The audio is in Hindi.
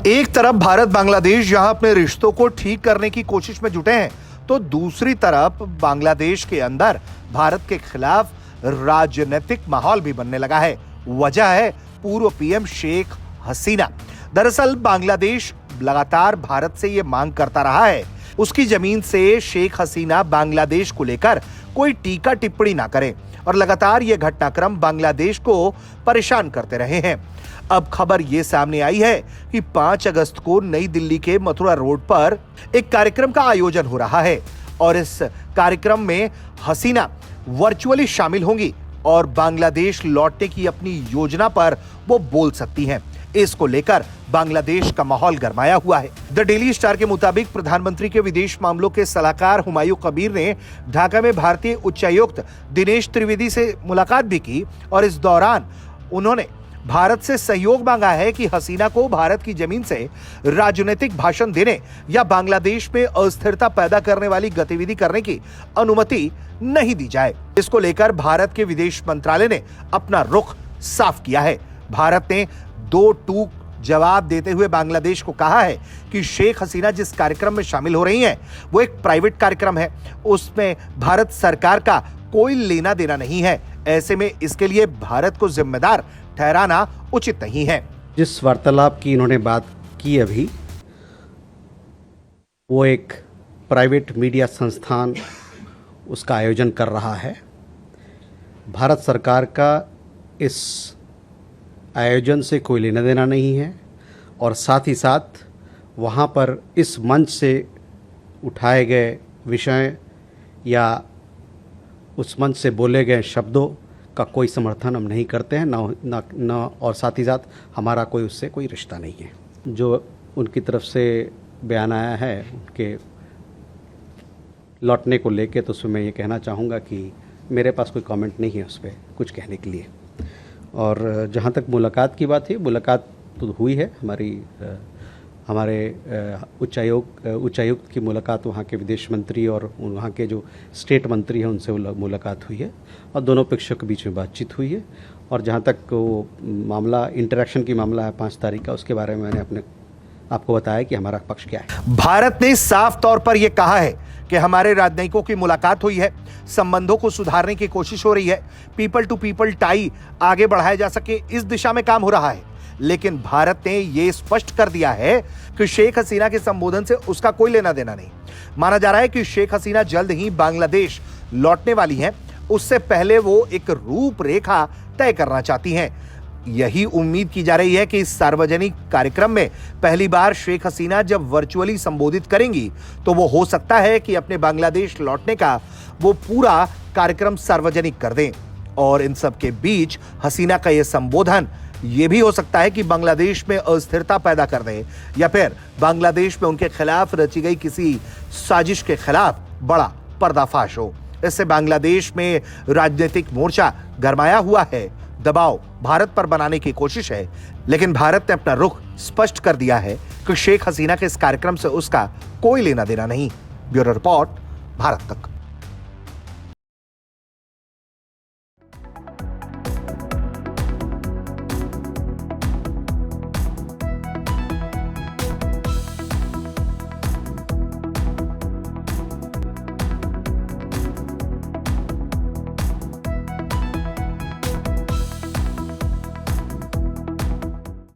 एक तरफ भारत बांग्लादेश जहां अपने रिश्तों को ठीक करने की कोशिश में जुटे हैं, तो दूसरी तरफ बांग्लादेश के अंदर भारत के खिलाफ राजनीतिक माहौल भी बनने लगा है। वजह है पूर्व पीएम शेख हसीना। दरअसल बांग्लादेश लगातार भारत से यह मांग करता रहा है उसकी जमीन से शेख हसीना बांग्लादेश को लेकर कोई टीका टिप्पणी ना करे, और लगातार यह घटनाक्रम बांग्लादेश को परेशान करते रहे हैं। अब खबर यह सामने आई है कि 5 अगस्त को नई दिल्ली के मथुरा रोड पर एक कार्यक्रम का आयोजन हो रहा है और इस कार्यक्रम में हसीना वर्चुअली शामिल होंगी और बांग्लादेश लौटने की अपनी योजना पर वो बोल सकती हैं। इसको लेकर बांग्लादेश का माहौल गरमाया हुआ है। द डेली स्टार के मुताबिक प्रधानमंत्री के विदेश मामलों के सलाहकार हुमायूं कबीर ने ढाका में भारतीय उच्चायुक्त दिनेश त्रिवेदी से मुलाकात भी की और इस दौरान उन्होंने भारत से सहयोग मांगा है कि हसीना को भारत की जमीन से राजनीतिक भाषण देने या बांग्लादेश में अस्थिरता पैदा करने वाली गतिविधि करने की अनुमति नहीं दी जाए। इसको लेकर भारत के विदेश मंत्रालय ने अपना रुख साफ किया है। भारत ने 2 टूक जवाब देते हुए बांग्लादेश को कहा है कि शेख हसीना जिस कार्यक्रम में शामिल हो रही हैं, वो एक प्राइवेट कार्यक्रम है, उसमें भारत सरकार का कोई लेना देना नहीं है। ऐसे में इसके लिए भारत को जिम्मेदार ठहराना उचित नहीं है। जिस वार्तालाप की इन्होंने बात की अभी, वो एक प्राइवेट मीडिया संस्थान उसका आयोजन कर रहा है। भारत सरकार का इस आयोजन से कोई लेना देना नहीं है और साथ ही साथ वहाँ पर इस मंच से उठाए गए विषय या उस मंच से बोले गए शब्दों का कोई समर्थन हम नहीं करते हैं, न और साथ ही साथ हमारा कोई उससे कोई रिश्ता नहीं है। जो उनकी तरफ से बयान आया है उनके लौटने को लेके, तो उसमें मैं ये कहना चाहूँगा कि मेरे पास कोई कमेंट नहीं है उस पर कुछ कहने के लिए। और जहाँ तक मुलाकात की बात है, मुलाकात तो हुई है। हमारे उच्चायुक्त की मुलाकात वहाँ के विदेश मंत्री और वहाँ के जो स्टेट मंत्री हैं उनसे मुलाकात हुई है और दोनों पक्षों के बीच में बातचीत हुई है। और जहाँ तक वो मामला इंटरेक्शन की मामला है 5 तारीख का, उसके बारे में मैंने आपको बताया कि हमारा पक्ष क्या है। भारत ने साफ तौर पर यह कहा है कि हमारे राजनयिकों की मुलाकात हुई है, संबंधों को सुधारने की कोशिश हो रही है, पीपल टू पीपल टाई आगे बढ़ाया जा सके इस दिशा में काम हो रहा है। लेकिन भारत ने यह स्पष्ट कर दिया है कि शेख हसीना के संबोधन से उसका कोई लेना देना नहीं। माना जा रहा है कि शेख हसीना जल्द ही बांग्लादेश लौटने वाली हैं, उससे पहले वो एक रूपरेखा तय करना चाहती हैं। यही उम्मीद की जा रही है कि इस सार्वजनिक कार्यक्रम में पहली बार शेख हसीना जब वर्चुअली संबोधित करेंगी तो वो हो सकता है कि अपने बांग्लादेश लौटने का वो पूरा कार्यक्रम सार्वजनिक कर दें। और इन सब के बीच हसीना का यह संबोधन ये भी हो सकता है कि बांग्लादेश में अस्थिरता पैदा कर दे या फिर बांग्लादेश में उनके खिलाफ रची गई किसी साजिश के खिलाफ बड़ा पर्दाफाश हो। इससे बांग्लादेश में राजनीतिक मोर्चा गरमाया हुआ है, दबाव भारत पर बनाने की कोशिश है। लेकिन भारत ने अपना रुख स्पष्ट कर दिया है कि शेख हसीना के इस कार्यक्रम से उसका कोई लेना देना नहीं। ब्यूरो रिपोर्ट, भारत तक।